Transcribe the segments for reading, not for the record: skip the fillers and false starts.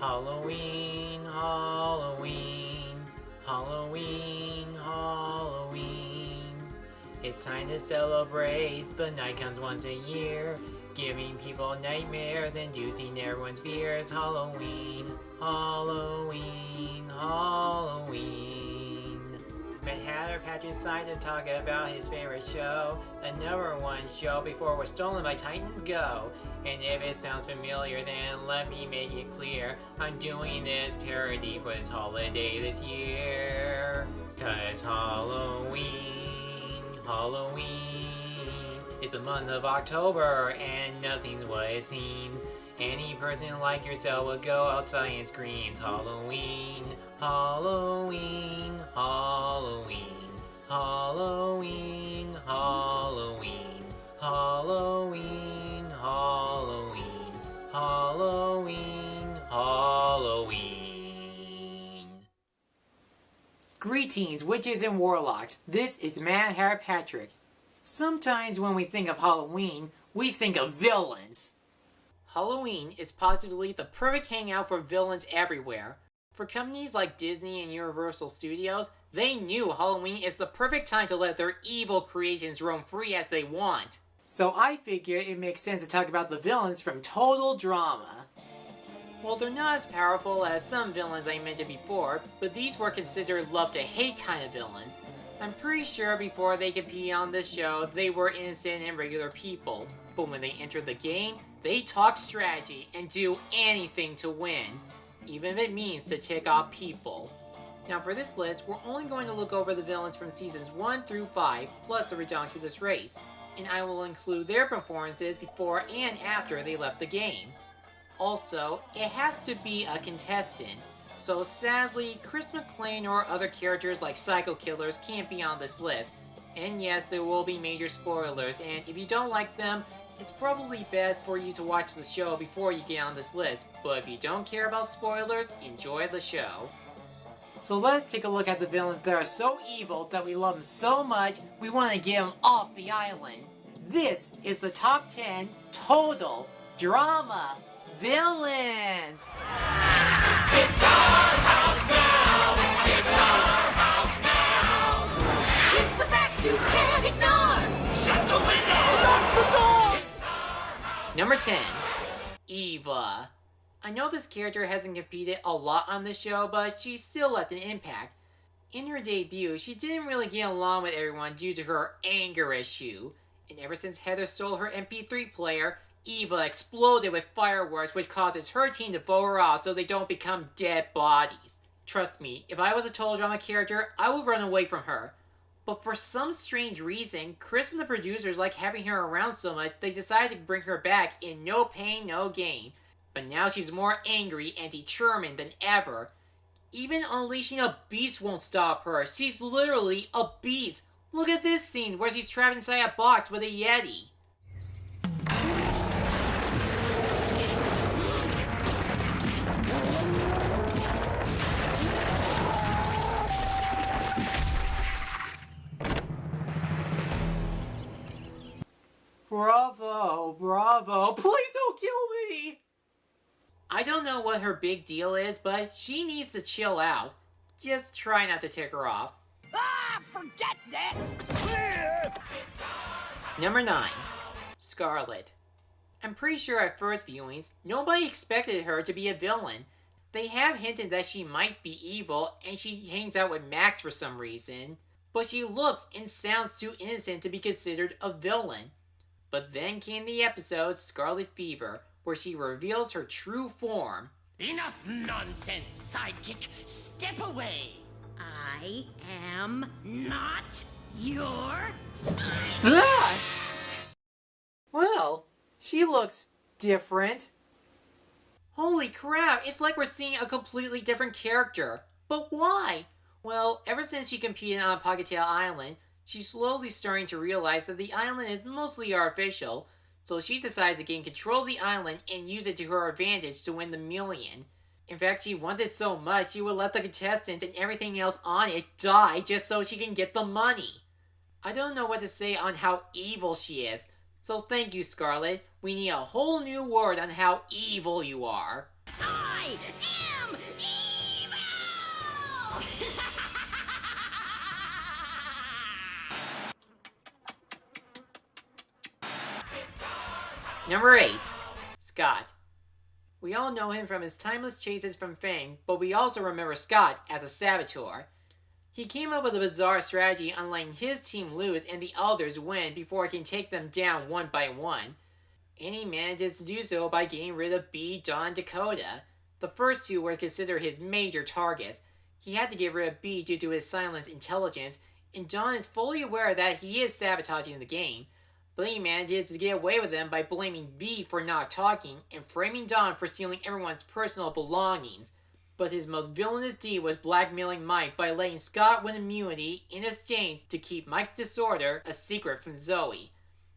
Halloween, Halloween, Halloween, Halloween. It's time to celebrate, the night comes once a year, giving people nightmares, inducing everyone's fears. Halloween, Halloween, Halloween. But Hatter Patrick decided to talk about his favorite show, the number one show before it was stolen by Titans Go. And if it sounds familiar, then let me make it clear, I'm doing this parody for this holiday this year. 'Cause Halloween is the month of October, and nothing's what it seems. Any person like yourself will go outside and scream Halloween, Halloween, Halloween, Halloween, Halloween, Halloween, Halloween, Halloween, Halloween. Greetings, witches and warlocks. This is Mad Hatter Patrick. Sometimes when we think of Halloween, we think of villains. Halloween is possibly the perfect hangout for villains everywhere. For companies like Disney and Universal Studios, they knew Halloween is the perfect time to let their evil creations roam free as they want. So I figured it makes sense to talk about the villains from Total Drama. Well, they're not as powerful as some villains I mentioned before, but these were considered love-to-hate kind of villains. I'm pretty sure before they competed on this show, they were innocent and regular people. But when they entered the game, they talk strategy and do anything to win, even if it means to tick off people. Now for this list, we're only going to look over the villains from seasons 1 through 5, plus the Redonkulous race, and I will include their performances before and after they left the game. Also, it has to be a contestant, so sadly, Chris McClane or other characters like Psycho Killers can't be on this list. And yes, there will be major spoilers, and if you don't like them, it's probably best for you to watch the show before you get on this list, but if you don't care about spoilers, enjoy the show. So let's take a look at the villains that are so evil that we love them so much, we want to get them off the island. This is the top 10 Total Drama Villains! It's our house now! It's our house now! It's the fact you can't ignore! Shut the window! Lock the door! Number 10, Eva. I know this character hasn't competed a lot on the show, but she still left an impact. In her debut, she didn't really get along with everyone due to her anger issue. And ever since Heather stole her MP3 player, Eva exploded with fireworks, which causes her team to vote her off so they don't become dead bodies. Trust me, if I was a Total Drama character, I would run away from her. But for some strange reason, Chris and the producers like having her around so much, they decided to bring her back in no pain, no gain. But now she's more angry and determined than ever. Even unleashing a beast won't stop her. She's literally a beast. Look at this scene where she's trapped inside a box with a Yeti. Bravo, bravo, please don't kill me! I don't know what her big deal is, but she needs to chill out. Just try not to tick her off. Ah, forget this! Number 9, Scarlett. I'm pretty sure at first viewings, nobody expected her to be a villain. They have hinted that she might be evil, and she hangs out with Max for some reason. But she looks and sounds too innocent to be considered a villain. But then came the episode Scarlet Fever, where she reveals her true form. Enough nonsense, sidekick! Step away! I am not your Ah! Well, she looks different. Holy crap, it's like we're seeing a completely different character. But why? Well, ever since she competed on Pockettail Island, she's slowly starting to realize that the island is mostly artificial, so she decides to gain control of the island and use it to her advantage to win the million. In fact, she wants it so much she would let the contestants and everything else on it die just so she can get the money. I don't know what to say on how evil she is, so thank you, Scarlett. We need a whole new word on how evil you are. I I am evil! Number 8. Scott. We all know him from his timeless chases from fame, but we also remember Scott as a saboteur. He came up with a bizarre strategy on letting his team lose and the others win before he can take them down one by one. And he manages to do so by getting rid of B, Dawn, and Dakota. The first two were considered his major targets. He had to get rid of B due to his silent intelligence, and Dawn is fully aware that he is sabotaging the game. But he manages to get away with them by blaming B for not talking and framing Dawn for stealing everyone's personal belongings. But his most villainous deed was blackmailing Mike by letting Scott win immunity in exchange to keep Mike's disorder a secret from Zoe.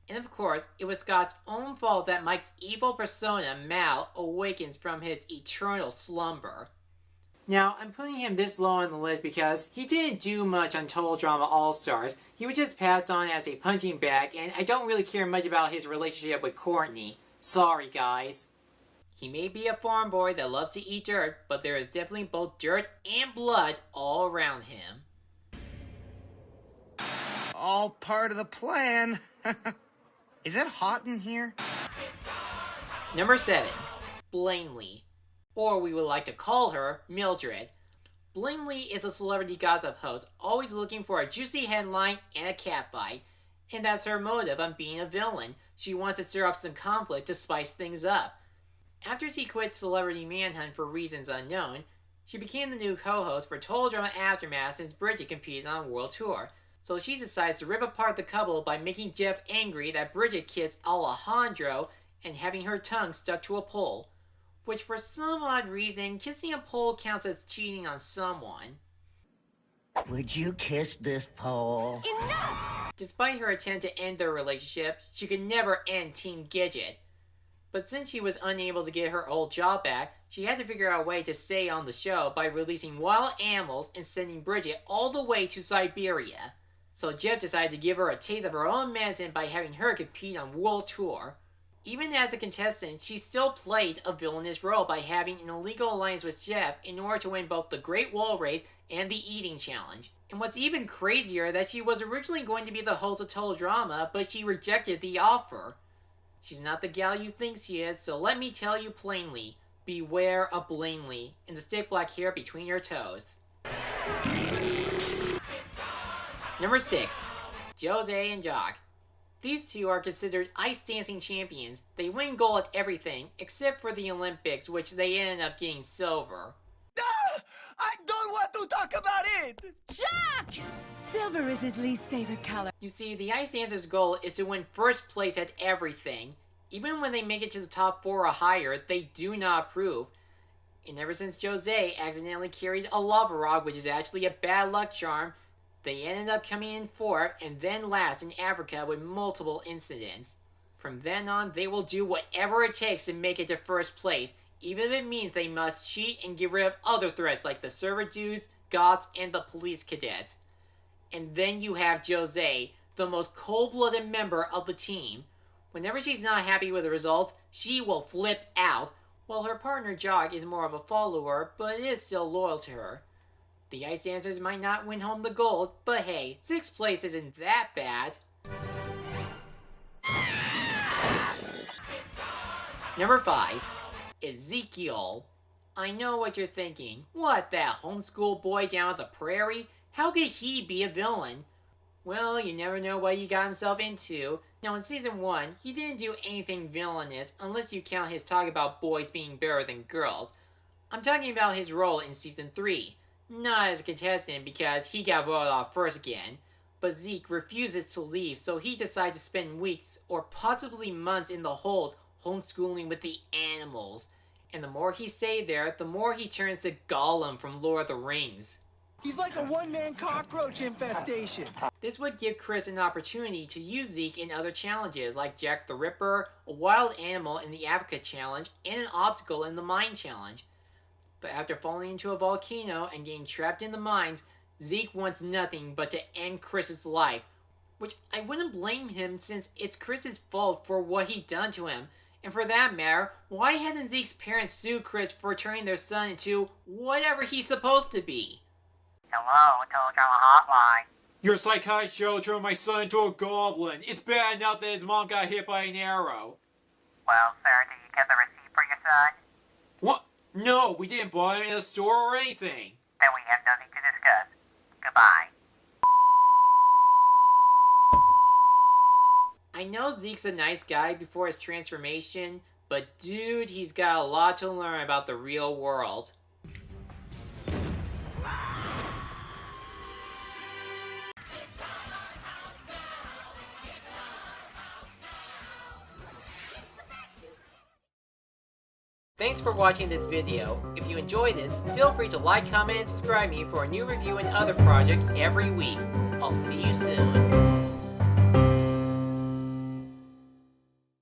And of course, it was Scott's own fault that Mike's evil persona, Mal, awakens from his eternal slumber. Now, I'm putting him this low on the list because he didn't do much on Total Drama All-Stars. He was just passed on as a punching bag, and I don't really care much about his relationship with Courtney. Sorry, guys. He may be a farm boy that loves to eat dirt, but there is definitely both dirt and blood all around him. All part of the plan. Is it hot in here? Number 7. Blaineley. Or we would like to call her Mildred. Blaineley is a celebrity gossip host, always looking for a juicy headline and a catfight. And that's her motive on being a villain. She wants to stir up some conflict to spice things up. After she quit Celebrity Manhunt for reasons unknown, she became the new co-host for Total Drama Aftermath since Bridget competed on World Tour. So she decides to rip apart the couple by making Jeff angry that Bridget kissed Alejandro and having her tongue stuck to a pole. Which for some odd reason, kissing a pole counts as cheating on someone. Would you kiss this pole? Enough! Despite her attempt to end their relationship, she could never end Team Gidget. But since she was unable to get her old job back, she had to figure out a way to stay on the show by releasing wild animals and sending Bridget all the way to Siberia. So Jeff decided to give her a taste of her own medicine by having her compete on World Tour. Even as a contestant, she still played a villainous role by having an illegal alliance with Jeff in order to win both the Great Wall Race and the Eating Challenge. And what's even crazier, that she was originally going to be the host of Total Drama, but she rejected the offer. She's not the gal you think she is, so let me tell you plainly, beware of Blaineley and the stick black hair between your toes. Number 6. Jose and Jock. These two are considered ice dancing champions. They win gold at everything, except for the Olympics, which they ended up getting silver. I don't want to talk about it! Jack! Silver is his least favorite color. You see, the ice dancers' goal is to win first place at everything. Even when they make it to the top 4 or higher, they do not approve. And ever since Jose accidentally carried a lava rock, which is actually a bad luck charm, they ended up coming in 4th and then last in Africa with multiple incidents. From then on, they will do whatever it takes to make it to first place, even if it means they must cheat and get rid of other threats like the server dudes, goths, and the police cadets. And then you have Jose, the most cold-blooded member of the team. Whenever she's not happy with the results, she will flip out, while her partner Jock is more of a follower, but is still loyal to her. The ice dancers might not win home the gold, but hey, 6th place isn't that bad. Number 5. Ezekiel. I know what you're thinking. What, that homeschool boy down at the prairie? How could he be a villain? Well, you never know what he got himself into. Now in Season 1, he didn't do anything villainous unless you count his talk about boys being better than girls. I'm talking about his role in Season 3. Not as a contestant because he got voted off first again. But Zeke refuses to leave, so he decides to spend weeks or possibly months in the hold homeschooling with the animals. And the more he stayed there, the more he turns to Gollum from Lord of the Rings. He's like a one-man cockroach infestation. This would give Chris an opportunity to use Zeke in other challenges like Jack the Ripper, a wild animal in the Africa challenge, and an obstacle in the mine challenge. But after falling into a volcano and getting trapped in the mines, Zeke wants nothing but to end Chris's life. Which I wouldn't blame him since it's Chris's fault for what he done to him. And for that matter, why hadn't Zeke's parents sue Chris for turning their son into whatever he's supposed to be? Hello, teledrama hotline. Your psychiatrist Joe turned my son into a goblin. It's bad enough that his mom got hit by an arrow. Well, sir, did you get the receipt for your son? What? No, we didn't buy him in a store or anything. Then we have nothing to discuss. Goodbye. I know Zeke's a nice guy before his transformation, but dude, he's got a lot to learn about the real world. Thanks for watching this video. If you enjoyed this, feel free to like, comment, and subscribe me for a new review and other project every week. I'll see you soon.